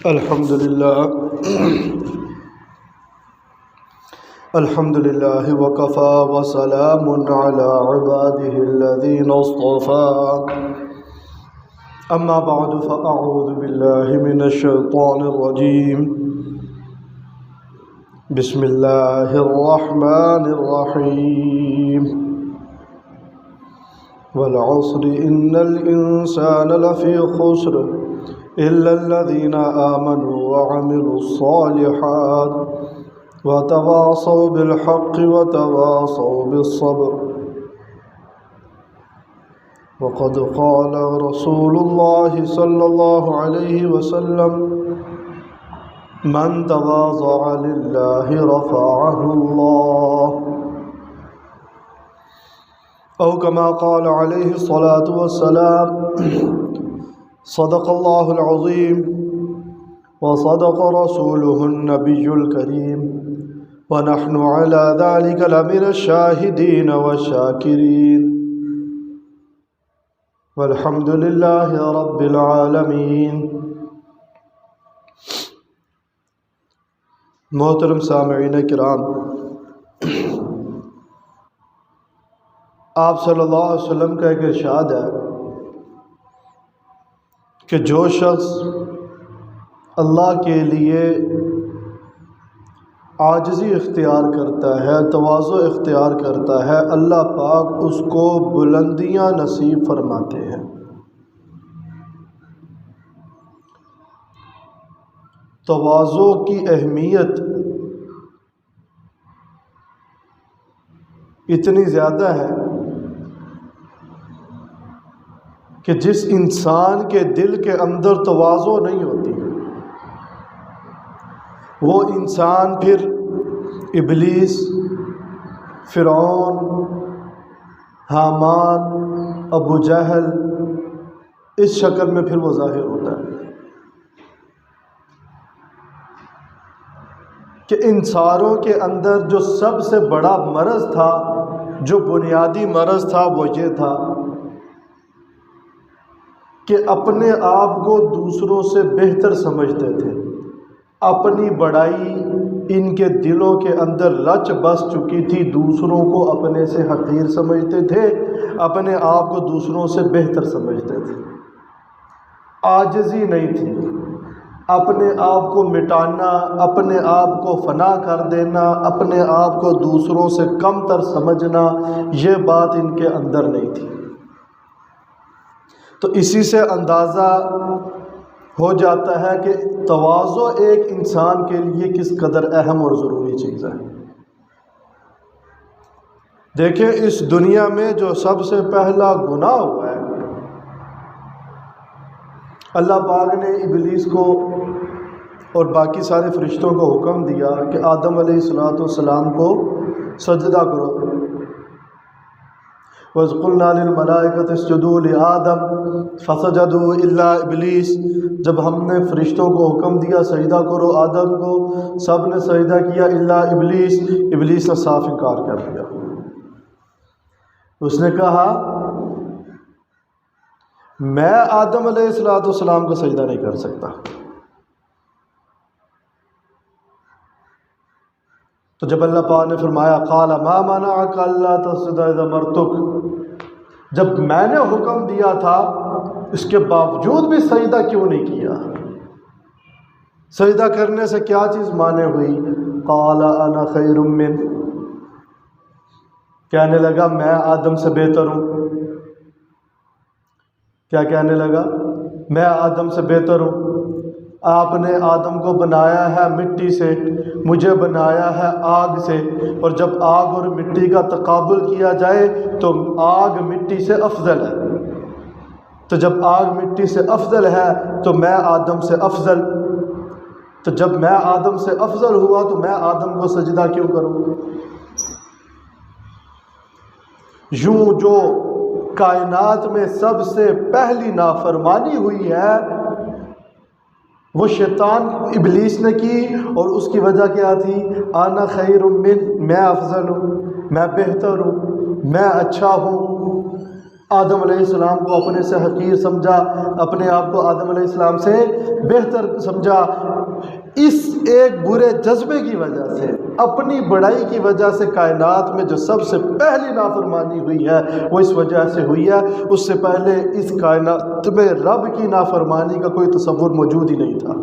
الحمد لله وكفى وسلام على عباده الذين اصطفى أما بعد فأعوذ بالله من الشيطان الرجيم بسم الله الرحمن الرحيم والعصر إن الإنسان لفي خسر إلا الذين آمنوا وعملوا الصالحات وتواصوا بالحق وتواصوا بالصبر وقد قال رسول الله صلى الله عليه وسلم من تواضع لله رفعه الله أو كما قال عليه الصلاة والسلام صدق الله العظيم وصدق رسوله النبي الكريم ونحن على ذلك لمن الشاهدين والشاكرين والحمد لله رب العالمين۔ محترم سامعین کرام، آپ صلی اللہ علیہ وسلم کا ایک ارشاد ہے کہ جو شخص اللہ کے لیے عاجزی اختیار کرتا ہے، تواضع اختیار کرتا ہے، اللہ پاک اس کو بلندیاں نصیب فرماتے ہیں۔ تواضع کی اہمیت اتنی زیادہ ہے کہ جس انسان کے دل کے اندر تواضع نہیں ہوتی وہ انسان پھر ابلیس، فرعون، حامان، ابو جہل اس شکل میں پھر وہ ظاہر ہوتا ہے کہ انسانوں کے اندر جو سب سے بڑا مرض تھا، جو بنیادی مرض تھا، وہ یہ تھا کہ اپنے آپ کو دوسروں سے بہتر سمجھتے تھے۔ اپنی بڑائی ان کے دلوں کے اندر رچ بس چکی تھی، دوسروں کو اپنے سے حقیر سمجھتے تھے، اپنے آپ کو دوسروں سے بہتر سمجھتے تھے۔ عاجزی نہیں تھی، اپنے آپ کو مٹانا، اپنے آپ کو فنا کر دینا، اپنے آپ کو دوسروں سے کم تر سمجھنا، یہ بات ان کے اندر نہیں تھی۔ تو اسی سے اندازہ ہو جاتا ہے کہ تواضع ایک انسان کے لیے کس قدر اہم اور ضروری چیز ہے۔ دیکھیں، اس دنیا میں جو سب سے پہلا گناہ ہوا ہے، اللہ پاک نے ابلیس کو اور باقی سارے فرشتوں کو حکم دیا کہ آدم علیہ السلام کو سجدہ کرو۔ وَإِذْ قُلْنَا لِلْمَلَائِكَةِ اسْجُدُوا لِآدَمَ فَسَجَدُوا إِلَّا إِبْلِيسَ، جب ہم نے فرشتوں کو حکم دیا سجدہ کرو آدم کو، سب نے سجدہ کیا الا ابلیس، ابلیس نے صاف انکار کر دیا۔ اس نے کہا میں آدم علیہ السلام کو سجدہ نہیں کر سکتا۔ تو جب اللہ پاک نے فرمایا قال ما منعک الا تسجد اذ امرتک، جب میں نے حکم دیا تھا اس کے باوجود بھی سجدہ کیوں نہیں کیا؟ سجدہ کرنے سے کیا چیز مانے ہوئی؟ قال انا خیر من، کہنے لگا میں آدم سے بہتر ہوں۔ کیا کہنے لگا؟ میں آدم سے بہتر ہوں۔ آپ نے آدم کو بنایا ہے مٹی سے، مجھے بنایا ہے آگ سے، اور جب آگ اور مٹی کا تقابل کیا جائے تو آگ مٹی سے افضل ہے۔ تو جب آگ مٹی سے افضل ہے تو میں آدم سے افضل، تو جب میں آدم سے افضل ہوا تو میں آدم کو سجدہ کیوں کروں؟ یوں جو کائنات میں سب سے پہلی نافرمانی ہوئی ہے وہ شیطان ابلیس نے کی، اور اس کی وجہ کیا تھی؟ انا خیر من، میں افضل ہوں، میں بہتر ہوں، میں اچھا ہوں۔ آدم علیہ السلام کو اپنے سے حقیر سمجھا، اپنے آپ کو آدم علیہ السلام سے بہتر سمجھا۔ اس ایک برے جذبے کی وجہ سے، اپنی بڑائی کی وجہ سے کائنات میں جو سب سے پہلی نافرمانی ہوئی ہے وہ اس وجہ سے ہوئی ہے۔ اس سے پہلے اس کائنات میں رب کی نافرمانی کا کوئی تصور موجود ہی نہیں تھا۔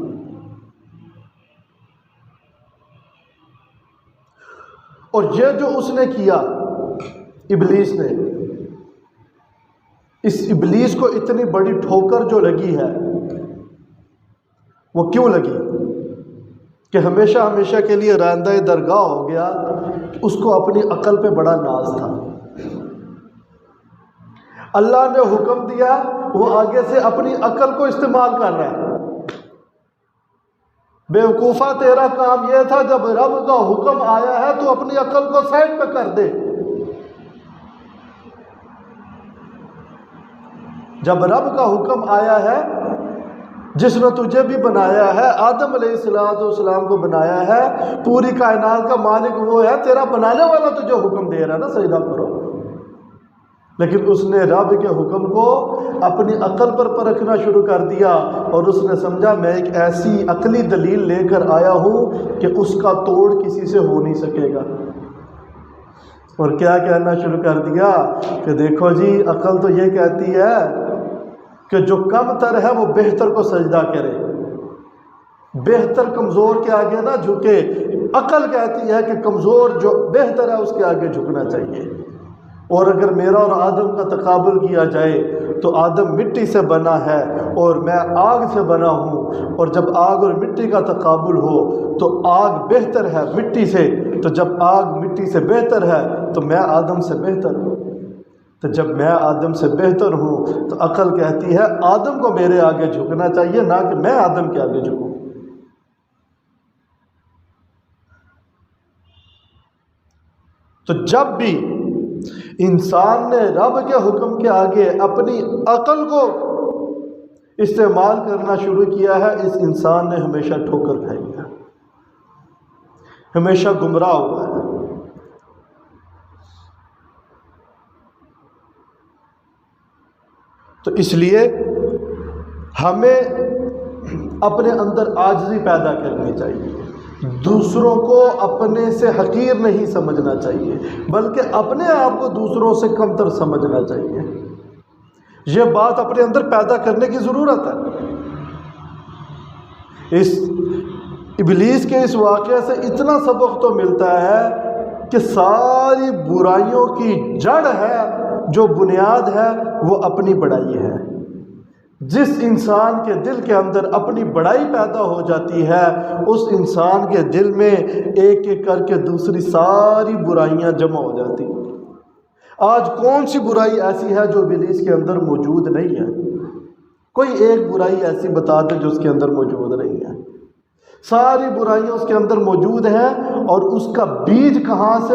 اور یہ جو اس نے کیا، ابلیس نے، اس ابلیس کو اتنی بڑی ٹھوکر جو لگی ہے وہ کیوں لگی؟ کہ ہمیشہ ہمیشہ کے لیے راندہ درگاہ ہو گیا۔ اس کو اپنی عقل پہ بڑا ناز تھا۔ اللہ نے حکم دیا، وہ آگے سے اپنی عقل کو استعمال کر رہا ہے۔ بے وقوفہ تیرا کام یہ تھا، جب رب کا حکم آیا ہے تو اپنی عقل کو سائڈ پہ کر دے۔ جب رب کا حکم آیا ہے، جس نے تجھے بھی بنایا ہے، آدم علیہ السلام کو بنایا ہے، پوری کائنات کا مالک وہ ہے، تیرا بنانے والا تجھے حکم دے رہا ہے نا سجدہ کرو۔ لیکن اس نے رب کے حکم کو اپنی عقل پر پرکھنا شروع کر دیا، اور اس نے سمجھا میں ایک ایسی عقلی دلیل لے کر آیا ہوں کہ اس کا توڑ کسی سے ہو نہیں سکے گا۔ اور کیا کہنا شروع کر دیا کہ دیکھو جی، عقل تو یہ کہتی ہے کہ جو کم تر ہے وہ بہتر کو سجدہ کرے، بہتر کمزور کے آگے نہ جھکے۔ عقل کہتی ہے کہ کمزور جو بہتر ہے اس کے آگے جھکنا چاہیے۔ اور اگر میرا اور آدم کا تقابل کیا جائے تو آدم مٹی سے بنا ہے اور میں آگ سے بنا ہوں، اور جب آگ اور مٹی کا تقابل ہو تو آگ بہتر ہے مٹی سے، تو جب آگ مٹی سے بہتر ہے تو میں آدم سے بہتر ہوں۔ تو جب میں آدم سے بہتر ہوں تو عقل کہتی ہے آدم کو میرے آگے جھکنا چاہیے، نہ کہ میں آدم کے آگے جھکوں۔ تو جب بھی انسان نے رب کے حکم کے آگے اپنی عقل کو استعمال کرنا شروع کیا ہے، اس انسان نے ہمیشہ ٹھوکر کھائی ہے، ہمیشہ گمراہ ہوا ہے۔ تو اس لیے ہمیں اپنے اندر عاجزی پیدا کرنی چاہیے، دوسروں کو اپنے سے حقیر نہیں سمجھنا چاہیے، بلکہ اپنے آپ کو دوسروں سے کمتر سمجھنا چاہیے۔ یہ بات اپنے اندر پیدا کرنے کی ضرورت ہے۔ اس ابلیس کے اس واقعے سے اتنا سبق تو ملتا ہے کہ ساری برائیوں کی جڑ ہے، جو بنیاد ہے وہ اپنی بڑائی ہے۔ جس انسان کے دل کے اندر اپنی بڑائی پیدا ہو جاتی ہے، اس انسان کے دل میں ایک ایک کر کے دوسری ساری برائیاں جمع ہو جاتی ہیں۔ آج کون سی برائی ایسی ہے جو ابلیس کے اندر موجود نہیں ہے؟ کوئی ایک برائی ایسی بتا دے جو اس کے اندر موجود نہیں ہے۔ ساری برائیاں اس کے اندر موجود ہیں، اور اس کا بیج کہاں سے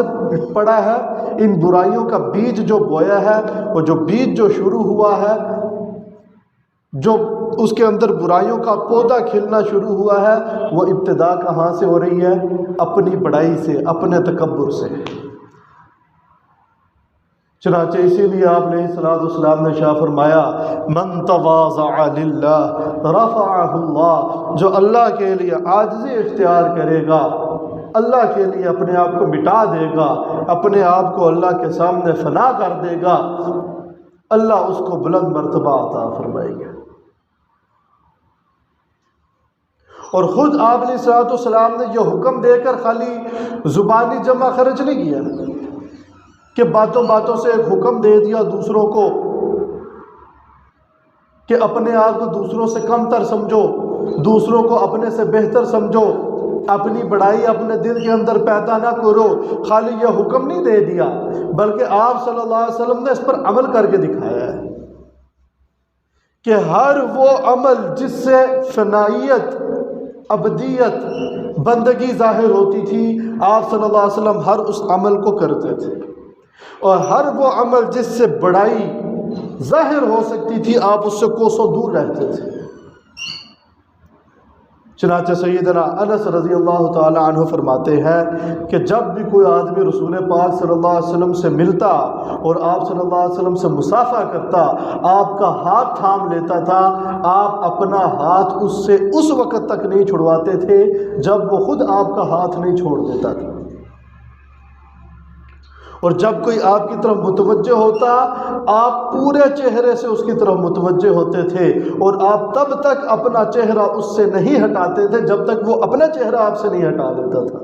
پڑا ہے؟ ان برائیوں کا بیج جو بویا ہے، وہ جو بیج جو شروع ہوا ہے، جو اس کے اندر برائیوں کا پودا کھلنا شروع ہوا ہے، وہ ابتدا کہاں سے ہو رہی ہے؟ اپنی بڑائی سے، اپنے تکبر سے۔ چنانچہ اسی لیے آپ علیہ السلام نے شاہ فرمایا، من تواضع للہ رفعہ اللہ، جو اللہ کے لیے عاجزی اختیار کرے گا، اللہ کے لیے اپنے آپ کو مٹا دے گا، اپنے آپ کو اللہ کے سامنے فنا کر دے گا، اللہ اس کو بلند مرتبہ عطا فرمائے گا۔ اور خود آپ علیہ السلام نے یہ حکم دے کر خالی زبانی جمع خرچ نہیں کیا کہ باتوں باتوں سے ایک حکم دے دیا دوسروں کو کہ اپنے آپ کو دوسروں سے کم تر سمجھو، دوسروں کو اپنے سے بہتر سمجھو، اپنی بڑائی اپنے دل کے اندر پیدا نہ کرو۔ خالی یہ حکم نہیں دے دیا، بلکہ آپ صلی اللہ علیہ وسلم نے اس پر عمل کر کے دکھایا ہے کہ ہر وہ عمل جس سے فنائیت، ابدیت، بندگی ظاہر ہوتی تھی، آپ صلی اللہ علیہ وسلم ہر اس عمل کو کرتے تھے، اور ہر وہ عمل جس سے بڑائی ظاہر ہو سکتی تھی، آپ اس سے کوسوں دور رہتے تھے۔ چنانچہ سیدنا انس رضی اللہ تعالی عنہ فرماتے ہیں کہ جب بھی کوئی آدمی رسول پاک صلی اللہ علیہ وسلم سے ملتا اور آپ صلی اللہ علیہ وسلم سے مصافحہ کرتا، آپ کا ہاتھ تھام لیتا تھا، آپ اپنا ہاتھ اس سے اس وقت تک نہیں چھڑواتے تھے جب وہ خود آپ کا ہاتھ نہیں چھوڑ دیتا تھا، اور جب کوئی آپ کی طرف متوجہ ہوتا آپ پورے چہرے سے اس کی طرف متوجہ ہوتے تھے، اور آپ تب تک اپنا چہرہ اس سے نہیں ہٹاتے تھے جب تک وہ اپنا چہرہ آپ سے نہیں ہٹا لیتا تھا۔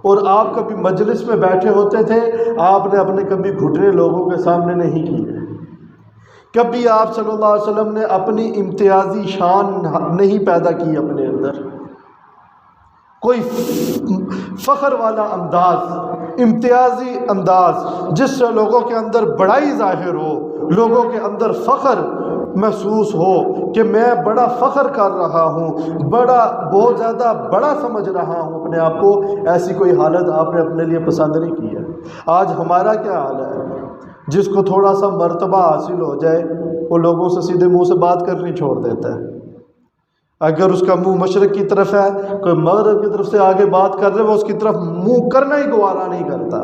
اور آپ کبھی مجلس میں بیٹھے ہوتے تھے، آپ نے اپنے کبھی گھٹنے لوگوں کے سامنے نہیں کیے، کبھی آپ صلی اللہ علیہ وسلم نے اپنی امتیازی شان نہیں پیدا کی اپنے اندر، کوئی فخر والا انداز، امتیازی انداز جس سے لوگوں کے اندر بڑائی ظاہر ہو، لوگوں کے اندر فخر محسوس ہو کہ میں بڑا فخر کر رہا ہوں، بہت زیادہ بڑا سمجھ رہا ہوں اپنے آپ کو، ایسی کوئی حالت آپ نے اپنے لیے پسند نہیں کی ہے۔ آج ہمارا کیا حال ہے؟ جس کو تھوڑا سا مرتبہ حاصل ہو جائے وہ لوگوں سے سیدھے منہ سے بات کرنی چھوڑ دیتا ہے، اگر اس کا منہ مشرق کی طرف ہے، کوئی مغرب کی طرف سے آگے بات کر رہے وہ اس کی طرف منہ کرنا ہی گوارا نہیں کرتا۔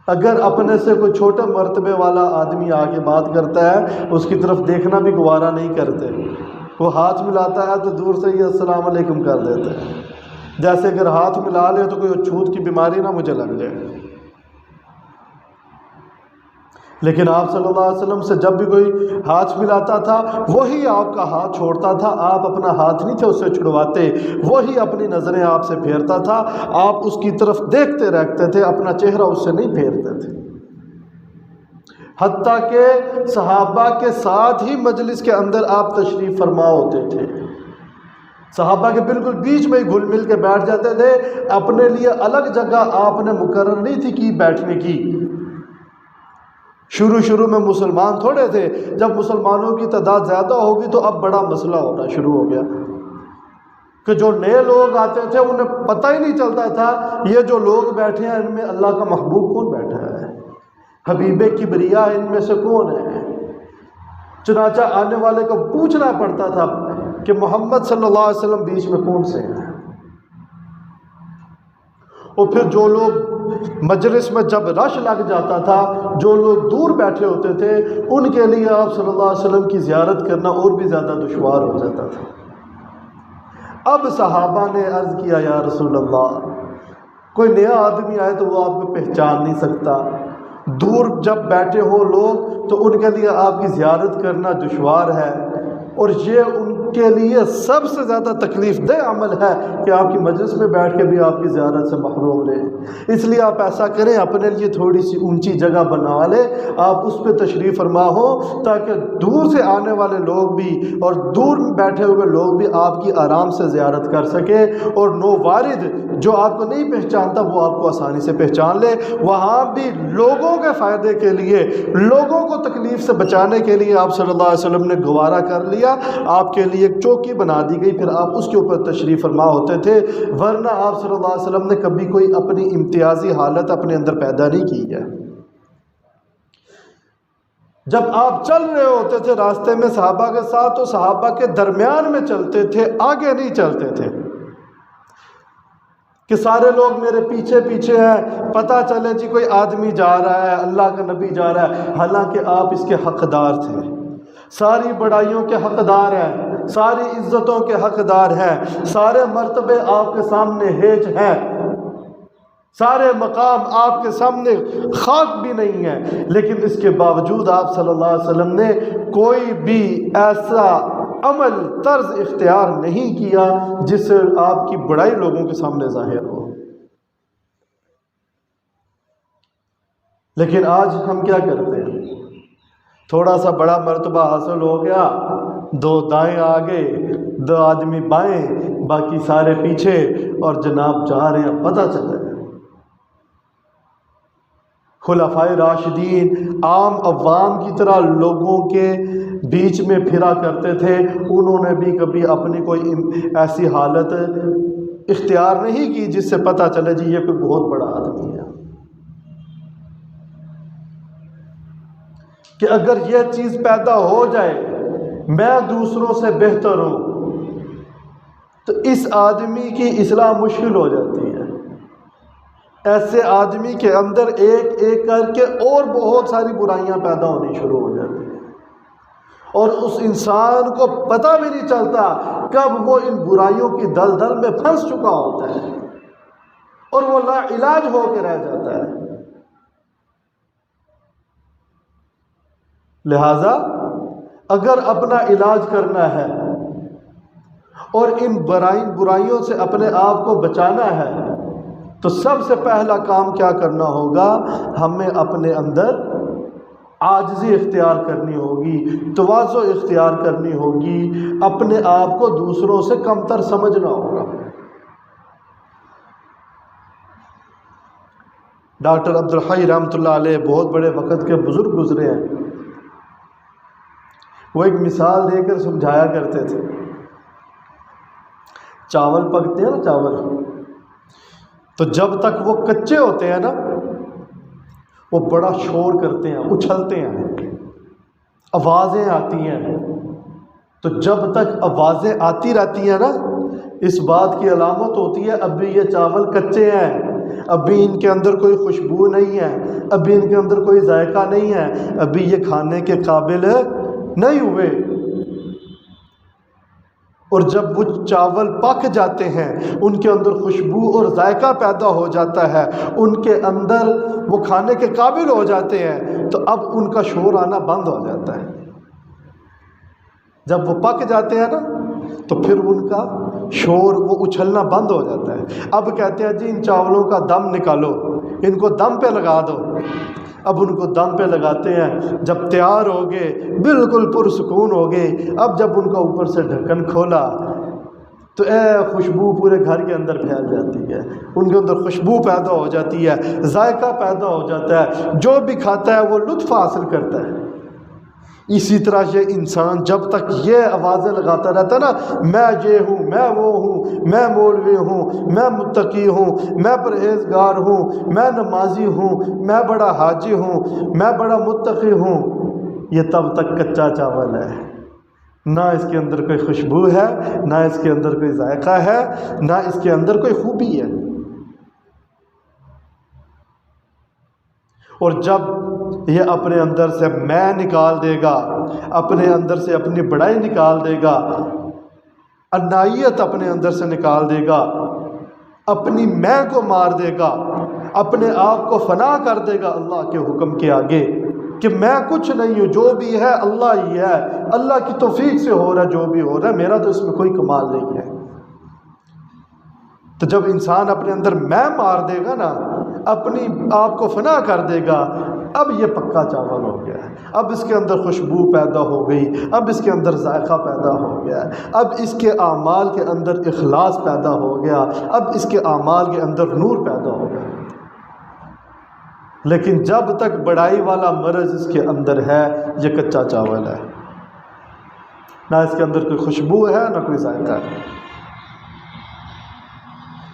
اگر اپنے سے کوئی چھوٹے مرتبے والا آدمی آگے بات کرتا ہے اس کی طرف دیکھنا بھی گوارا نہیں کرتے، وہ ہاتھ ملاتا ہے تو دور سے ہی السلام علیکم کر دیتے ہیں، جیسے اگر ہاتھ ملا لے تو کوئی چھوت کی بیماری نہ مجھے لگ جائے۔ لیکن آپ صلی اللہ علیہ وسلم سے جب بھی کوئی ہاتھ ملاتا تھا وہی آپ کا ہاتھ چھوڑتا تھا، آپ اپنا ہاتھ نہیں تھے اس سے چھڑواتے، وہی اپنی نظریں آپ سے پھیرتا تھا، آپ اس کی طرف دیکھتے رہتے تھے، اپنا چہرہ اس سے نہیں پھیرتے تھے۔ حتیٰ کہ صحابہ کے ساتھ ہی مجلس کے اندر آپ تشریف فرما ہوتے تھے، صحابہ کے بالکل بیچ میں ہی گھل مل کے بیٹھ جاتے تھے، اپنے لیے الگ جگہ آپ نے مقرر نہیں تھی کی بیٹھنے کی۔ شروع میں مسلمان تھوڑے تھے، جب مسلمانوں کی تعداد زیادہ ہوگی تو اب بڑا مسئلہ ہونا شروع ہو گیا کہ جو نئے لوگ آتے تھے انہیں پتہ ہی نہیں چلتا تھا یہ جو لوگ بیٹھے ہیں ان میں اللہ کا محبوب کون بیٹھا ہے، حبیب کبریا ان میں سے کون ہے۔ چنانچہ آنے والے کو پوچھنا پڑتا تھا کہ محمد صلی اللہ علیہ وسلم بیچ میں کون سے ہیں، اور پھر جو لوگ مجلس میں جب رش لگ جاتا تھا، جو لوگ دور بیٹھے ہوتے تھے ان کے لیے آپ صلی اللہ علیہ وسلم کی زیارت کرنا اور بھی زیادہ دشوار ہو جاتا تھا۔ اب صحابہ نے عرض کیا یا رسول اللہ، کوئی نیا آدمی آئے تو وہ آپ کو پہچان نہیں سکتا، دور جب بیٹھے ہو لوگ تو ان کے لیے آپ کی زیارت کرنا دشوار ہے، اور یہ ان کے لیے سب سے زیادہ تکلیف دہ عمل ہے کہ آپ کی مجلس میں بیٹھ کے بھی آپ کی زیارت سے محروم رہے۔ اس لیے آپ ایسا کریں، اپنے لیے تھوڑی سی اونچی جگہ بنا لیں، آپ اس پہ تشریف فرما ہو تاکہ دور سے آنے والے لوگ بھی اور دور بیٹھے ہوئے لوگ بھی آپ کی آرام سے زیارت کر سکیں، اور نو وارد جو آپ کو نہیں پہچانتا وہ آپ کو آسانی سے پہچان لے۔ وہاں بھی لوگوں کے فائدے کے لیے، لوگوں کو تکلیف سے بچانے کے لیے آپ صلی اللہ علیہ وسلم نے گوارا کر لیا، آپ کے لیے ایک چوکی بنا دی گئی، پھر آپ اس کے اوپر تشریف فرما ہوتے تھے، ورنہ آپ صلی اللہ علیہ وسلم نے کبھی کوئی اپنی امتیازی حالت اپنے اندر پیدا نہیں کی ہے۔ جب آپ چل رہے ہوتے تھے راستے میں صحابہ کے ساتھ تو صحابہ کے درمیان میں چلتے تھے، آگے نہیں چلتے تھے کہ سارے لوگ میرے پیچھے پیچھے ہیں، پتہ چلے جی کوئی آدمی جا رہا ہے، اللہ کا نبی جا رہا ہے، حالانکہ آپ اس کے حقدار تھے، ساری بڑائیوں کے حقدار ہیں، ساری عزتوں کے حقدار ہیں، سارے مرتبے آپ کے سامنے ہیج ہیں، سارے مقام آپ کے سامنے خاک بھی نہیں ہے، لیکن اس کے باوجود آپ صلی اللہ علیہ وسلم نے کوئی بھی ایسا عمل طرز اختیار نہیں کیا جس سے آپ کی بڑائی لوگوں کے سامنے ظاہر ہو۔ لیکن آج ہم کیا کرتے ہیں؟ تھوڑا سا بڑا مرتبہ حاصل ہو گیا، دو دائیں آگے، دو آدمی بائیں، باقی سارے پیچھے، اور جناب جا رہے ہیں، پتہ چلا خلفائے راشدین عام عوام کی طرح لوگوں کے بیچ میں پھرا کرتے تھے، انہوں نے بھی کبھی اپنی کوئی ایسی حالت اختیار نہیں کی جس سے پتہ چلے جی یہ کوئی بہت بڑا آدمی ہے۔ کہ اگر یہ چیز پیدا ہو جائے میں دوسروں سے بہتر ہوں، تو اس آدمی کی اصلاح مشکل ہو جاتی ہے۔ ایسے آدمی کے اندر ایک ایک کر کے اور بہت ساری برائیاں پیدا ہونی شروع ہو جاتی ہیں، اور اس انسان کو پتہ بھی نہیں چلتا کب وہ ان برائیوں کی دلدل میں پھنس چکا ہوتا ہے اور وہ لا علاج ہو کے رہ جاتا ہے۔ لہذا اگر اپنا علاج کرنا ہے اور ان برائیوں سے اپنے آپ کو بچانا ہے تو سب سے پہلا کام کیا کرنا ہوگا؟ ہمیں اپنے اندر عاجزی اختیار کرنی ہوگی، تواضع اختیار کرنی ہوگی، اپنے آپ کو دوسروں سے کمتر سمجھنا ہوگا۔ ڈاکٹر عبدالحی رحمۃ اللہ علیہ بہت بڑے وقت کے بزرگ گزرے ہیں، وہ ایک مثال دے کر سمجھایا کرتے تھے۔ چاول پکتے ہیں نا، چاول تو جب تک وہ کچے ہوتے ہیں نا وہ بڑا شور کرتے ہیں، اچھلتے ہیں، آوازیں آتی ہیں، تو جب تک آوازیں آتی رہتی ہیں نا اس بات کی علامت ہوتی ہے ابھی یہ چاول کچے ہیں، ابھی ان کے اندر کوئی خوشبو نہیں ہے، ابھی ان کے اندر کوئی ذائقہ نہیں ہے، ابھی یہ کھانے کے قابل نہیں ہوئے۔ اور جب وہ چاول پک جاتے ہیں، ان کے اندر خوشبو اور ذائقہ پیدا ہو جاتا ہے، ان کے اندر وہ کھانے کے قابل ہو جاتے ہیں، تو اب ان کا شور آنا بند ہو جاتا ہے۔ جب وہ پک جاتے ہیں نا تو پھر ان کا شور، وہ اچھلنا بند ہو جاتا ہے۔ اب کہتے ہیں جی ان چاولوں کا دم نکالو، ان کو دم پہ لگا دو۔ اب ان کو دم پہ لگاتے ہیں، جب تیار ہو گئے، بالکل پرسکون ہو گئے، اب جب ان کا اوپر سے ڈھکن کھولا تو خوشبو پورے گھر کے اندر پھیل جاتی ہے، ان کے اندر خوشبو پیدا ہو جاتی ہے، ذائقہ پیدا ہو جاتا ہے، جو بھی کھاتا ہے وہ لطف حاصل کرتا ہے۔ اسی طرح یہ انسان جب تک یہ آوازیں لگاتا رہتا ہے نا، میں یہ ہوں، میں وہ ہوں، میں مولوی ہوں، میں متقی ہوں، میں پرہیزگار ہوں، میں نمازی ہوں، میں بڑا حاجی ہوں، میں بڑا متقی ہوں، یہ تب تک کچا چاول ہے، نہ اس کے اندر کوئی خوشبو ہے، نہ اس کے اندر کوئی ذائقہ ہے، نہ اس کے اندر کوئی خوبی ہے۔ اور جب یہ اپنے اندر سے میں نکال دے گا، اپنے اندر سے اپنی بڑائی نکال دے گا، انائیت اپنے اندر سے نکال دے گا، اپنی میں کو مار دے گا، اپنے آپ کو فنا کر دے گا اللہ کے حکم کے آگے کہ میں کچھ نہیں ہوں، جو بھی ہے اللہ ہی ہے، اللہ کی توفیق سے ہو رہا ہے، جو بھی ہو رہا ہے میرا تو اس میں کوئی کمال نہیں ہے۔ تو جب انسان اپنے اندر میں مار دے گا نا، اپنی آپ کو فنا کر دے گا، اب یہ پکا چاول ہو گیا ہے، اب اس کے اندر خوشبو پیدا ہو گئی، اب اس کے اندر ذائقہ پیدا ہو گیا، اب اس کے اعمال کے اندر اخلاص پیدا ہو گیا، اب اس کے اعمال کے اندر نور پیدا ہو گیا۔ لیکن جب تک بڑائی والا مرض اس کے اندر ہے یہ کچا چاول ہے، نہ اس کے اندر کوئی خوشبو ہے نہ کوئی ذائقہ ہے۔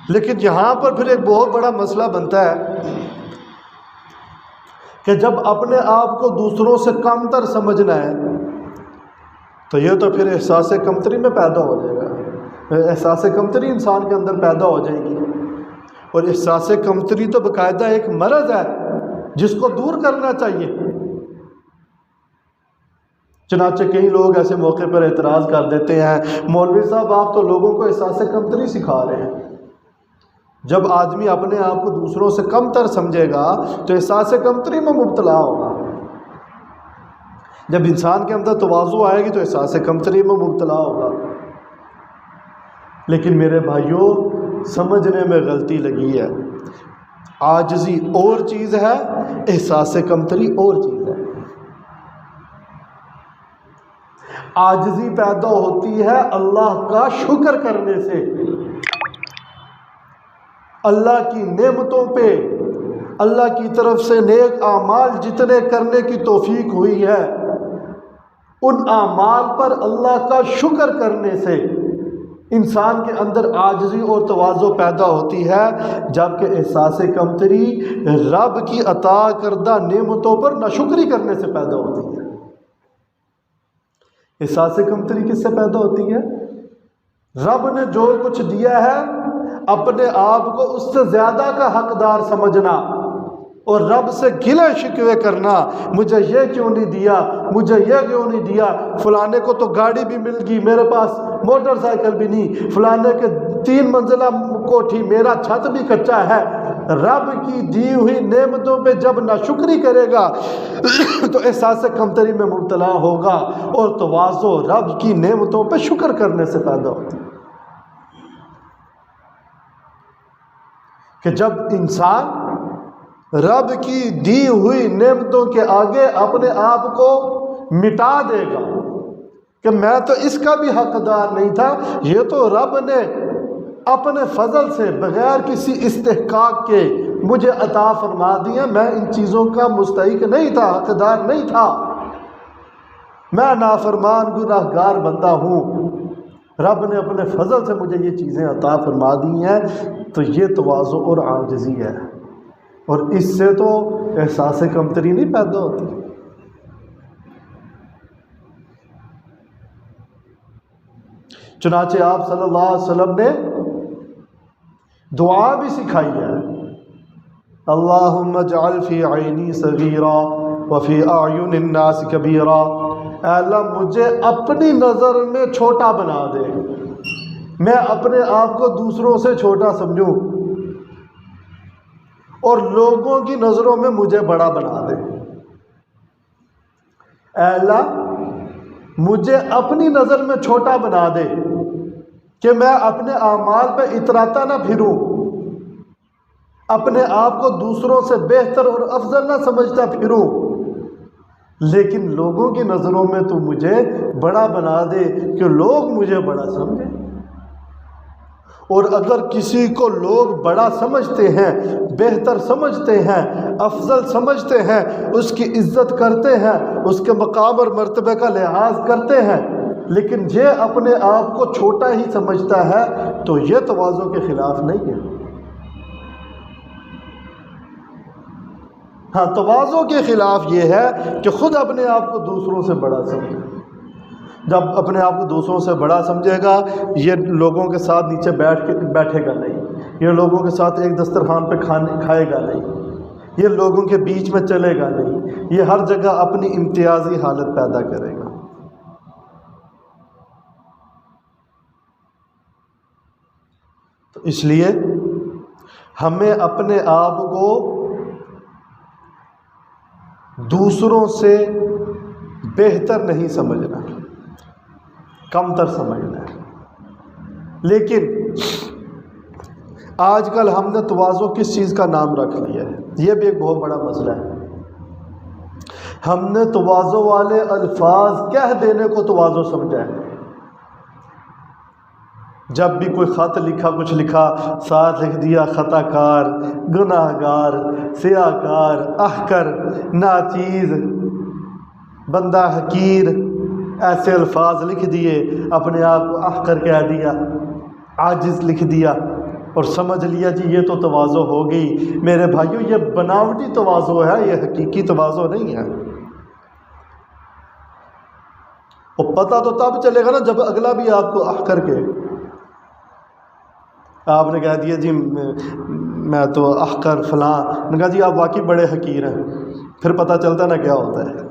لیکن یہاں پر پھر ایک بہت بڑا مسئلہ بنتا ہے کہ جب اپنے آپ کو دوسروں سے کم تر سمجھنا ہے تو یہ تو پھر احساس کمتری میں پیدا ہو جائے گا، احساس کمتری انسان کے اندر پیدا ہو جائے گی، اور احساس کمتری تو باقاعدہ ایک مرض ہے جس کو دور کرنا چاہیے۔ چنانچہ کئی لوگ ایسے موقع پر اعتراض کر دیتے ہیں، مولوی صاحب آپ تو لوگوں کو احساس کمتری سکھا رہے ہیں۔ جب آدمی اپنے آپ کو دوسروں سے کم تر سمجھے گا تو احساس کمتری میں مبتلا ہوگا، جب انسان کے اندر تواضع آئے گی تو احساس کمتری میں مبتلا ہوگا۔ لیکن میرے بھائیوں، سمجھنے میں غلطی لگی ہے، عاجزی اور چیز ہے، احساس کمتری اور چیز ہے۔ عاجزی پیدا ہوتی ہے اللہ کا شکر کرنے سے، اللہ کی نعمتوں پہ، اللہ کی طرف سے نیک اعمال جتنے کرنے کی توفیق ہوئی ہے ان اعمال پر اللہ کا شکر کرنے سے انسان کے اندر عاجزی اور تواضع پیدا ہوتی ہے، جبکہ احساس کمتری رب کی عطا کردہ نعمتوں پر ناشکری کرنے سے پیدا ہوتی ہے۔ احساس کمتری کس سے پیدا ہوتی ہے؟ رب نے جو کچھ دیا ہے اپنے آپ کو اس سے زیادہ کا حقدار سمجھنا اور رب سے گلے شکوے کرنا، مجھے یہ کیوں نہیں دیا، مجھے یہ کیوں نہیں دیا، فلانے کو تو گاڑی بھی مل گئی، میرے پاس موٹر سائیکل بھی نہیں، فلانے کے 3 منزلہ کوٹھی، میرا چھت بھی کچا ہے۔ رب کی دی ہوئی نعمتوں پہ جب ناشکری کرے گا تو احساس کمتری میں مبتلا ہوگا، اور تواضع رب کی نعمتوں پہ شکر کرنے سے پیدا ہوتی ہے کہ جب انسان رب کی دی ہوئی نعمتوں کے آگے اپنے آپ کو مٹا دے گا کہ میں تو اس کا بھی حقدار نہیں تھا، یہ تو رب نے اپنے فضل سے بغیر کسی استحقاق کے مجھے عطا فرما دیا، میں ان چیزوں کا مستحق نہیں تھا، حقدار نہیں تھا، میں نافرمان گناہگار بندہ ہوں، رب نے اپنے فضل سے مجھے یہ چیزیں عطا فرما دی ہیں، تو یہ تواضع اور عاجزی ہے، اور اس سے تو احساس کمتری نہیں پیدا ہوتی۔ چنانچہ آپ صلی اللہ علیہ وسلم نے دعا بھی سکھائی ہے، اللہم اجعل فی عینی صغیرا وفی اعین الناس کبیرا، اے اللہ مجھے اپنی نظر میں چھوٹا بنا دے، میں اپنے آپ کو دوسروں سے چھوٹا سمجھوں اور لوگوں کی نظروں میں مجھے بڑا بنا دے۔ اے اللہ مجھے اپنی نظر میں چھوٹا بنا دے کہ میں اپنے اعمال پہ اتراتا نہ پھروں، اپنے آپ کو دوسروں سے بہتر اور افضل نہ سمجھتا پھروں، لیکن لوگوں کی نظروں میں تو مجھے بڑا بنا دے کہ لوگ مجھے بڑا سمجھیں۔ اور اگر کسی کو لوگ بڑا سمجھتے ہیں، بہتر سمجھتے ہیں، افضل سمجھتے ہیں، اس کی عزت کرتے ہیں، اس کے مقام اور مرتبے کا لحاظ کرتے ہیں، لیکن یہ اپنے آپ کو چھوٹا ہی سمجھتا ہے، تو یہ تواضع کے خلاف نہیں ہے۔ ہاں، تواضع کے خلاف یہ ہے کہ خود اپنے آپ کو دوسروں سے بڑا سمجھے۔ جب اپنے آپ کو دوسروں سے بڑا سمجھے گا، یہ لوگوں کے ساتھ نیچے بیٹھے گا نہیں، یہ لوگوں کے ساتھ ایک دسترخوان پہ کھائے گا نہیں، یہ لوگوں کے بیچ میں چلے گا نہیں، یہ ہر جگہ اپنی امتیازی حالت پیدا کرے گا۔ تو اس لیے ہمیں اپنے آپ کو دوسروں سے بہتر نہیں سمجھنا، کمتر سمجھنا ہے۔ لیکن آج کل ہم نے تواضع کس چیز کا نام رکھ لیا ہے، یہ بھی ایک بہت بڑا مسئلہ ہے۔ ہم نے تواضع والے الفاظ کہہ دینے کو تواضع سمجھا ہے۔ جب بھی کوئی خط لکھا، کچھ لکھا، ساتھ لکھ دیا خطا کار، گناہ گار، سیاہ کار، احقر، ناچیز، بندہ حقیر، ایسے الفاظ لکھ دیے، اپنے آپ کو احقر کہہ دیا، عاجز لکھ دیا، اور سمجھ لیا جی یہ تو تواضع ہو گئی۔ میرے بھائیو، یہ بناوٹی تواضع ہے، یہ حقیقی تواضع نہیں ہے۔ اور پتہ تو تب چلے گا نا جب اگلا بھی آپ کو احقر کے، آپ نے کہہ دیا جی میں تو احقر فلاں، نے کہا جی آپ واقعی بڑے حقیر ہیں، پھر پتہ چلتا نا کیا ہوتا ہے،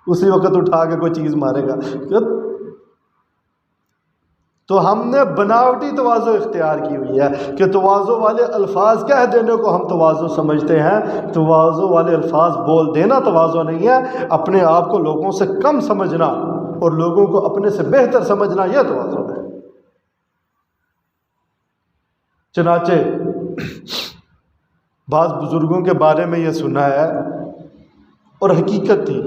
اسی وقت اٹھا کے کوئی چیز مارے گا۔ تو ہم نے بناوٹی تواضع اختیار کی ہوئی ہے کہ تواضع والے الفاظ کہہ دینے کو ہم تواضع سمجھتے ہیں۔ تواضع والے الفاظ بول دینا تواضع نہیں ہے، اپنے آپ کو لوگوں سے کم سمجھنا اور لوگوں کو اپنے سے بہتر سمجھنا، یہ تواضع ہے۔ چنانچہ بعض بزرگوں کے بارے میں یہ سنا ہے اور حقیقت تھی،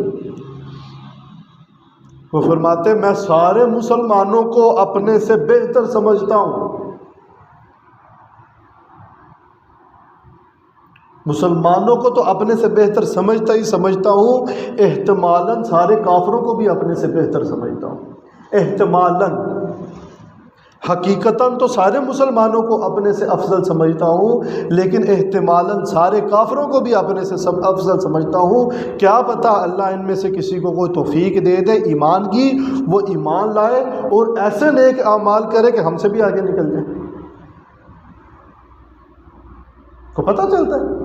وہ فرماتے میں سارے مسلمانوں کو اپنے سے بہتر سمجھتا ہوں، مسلمانوں کو تو اپنے سے بہتر سمجھتا ہوں، احتمالاً سارے کافروں کو بھی اپنے سے بہتر سمجھتا ہوں، احتمالاً۔ حقیقتاً تو سارے مسلمانوں کو اپنے سے افضل سمجھتا ہوں، لیکن احتمالاً سارے کافروں کو بھی اپنے سے افضل سمجھتا ہوں۔ کیا پتہ اللہ ان میں سے کسی کو کوئی توفیق دے دے ایمان کی، وہ ایمان لائے اور ایسے نیک اعمال کرے کہ ہم سے بھی آگے نکل جائے۔ کو پتہ چلتا ہے؟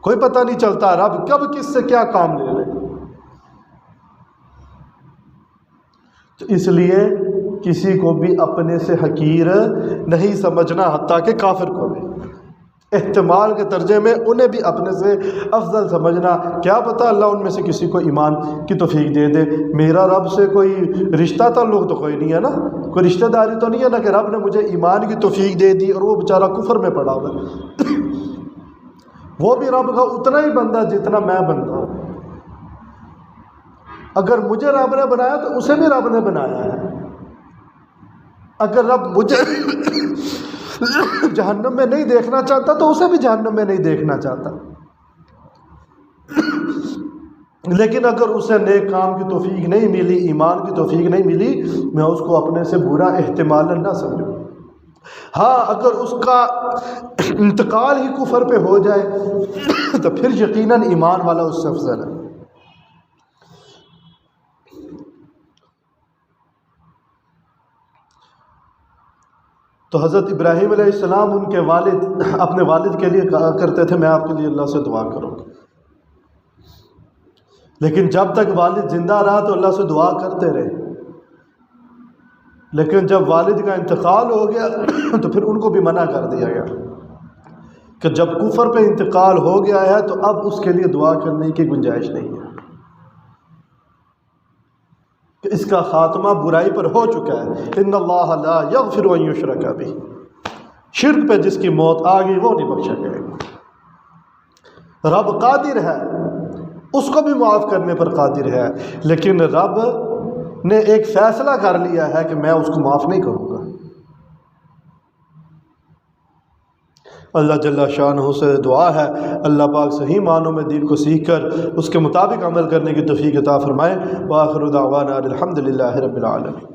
کوئی پتہ نہیں چلتا رب کب کس سے کیا کام لے لے۔ تو اس لیے کسی کو بھی اپنے سے حقیر نہیں سمجھنا، حتیٰ کہ کافر کو بھی احتمال کے درجے میں انہیں بھی اپنے سے افضل سمجھنا۔ کیا پتہ اللہ ان میں سے کسی کو ایمان کی توفیق دے دے۔ میرا رب سے کوئی رشتہ تعلق تو کوئی نہیں ہے نا، کوئی رشتہ داری تو نہیں ہے نا کہ رب نے مجھے ایمان کی توفیق دے دی اور وہ بیچارہ کفر میں پڑا ہوا ہے۔ وہ بھی رب کا اتنا ہی بندہ جتنا میں بندہ ہوں۔ اگر مجھے رب نے بنایا تو اسے بھی رب نے بنایا ہے۔ اگر رب مجھے جہنم میں نہیں دیکھنا چاہتا تو اسے بھی جہنم میں نہیں دیکھنا چاہتا۔ لیکن اگر اسے نیک کام کی توفیق نہیں ملی، ایمان کی توفیق نہیں ملی، میں اس کو اپنے سے برا احتمال نہ سمجھوں۔ ہاں اگر اس کا انتقال ہی کفر پہ ہو جائے تو پھر یقیناً ایمان والا اس سے افضل ہے۔ تو حضرت ابراہیم علیہ السلام ان کے والد اپنے والد کے لیے کہا کرتے تھے میں آپ کے لیے اللہ سے دعا کروں گا، لیکن جب تک والد زندہ رہا تو اللہ سے دعا کرتے رہے۔ لیکن جب والد کا انتقال ہو گیا تو پھر ان کو بھی منع کر دیا گیا کہ جب کفر پہ انتقال ہو گیا ہے تو اب اس کے لیے دعا کرنے کی گنجائش نہیں ہے، کہ اس کا خاتمہ برائی پر ہو چکا ہے۔ ان اللہ لا یغفر ان یشرک بہ، شرک پہ جس کی موت آ گئی وہ نہیں بخشا جائے گا۔ رب قادر ہے، اس کو بھی معاف کرنے پر قادر ہے، لیکن رب نے ایک فیصلہ کر لیا ہے کہ میں اس کو معاف نہیں کروں گا۔ اللہ جل شانہ سے دعا ہے اللہ پاک صحیح معنوں میں دین کو سیکھ کر اس کے مطابق عمل کرنے کی توفیق عطا فرمائے۔ وآخر دعوانا الحمد للہ رب العالمین۔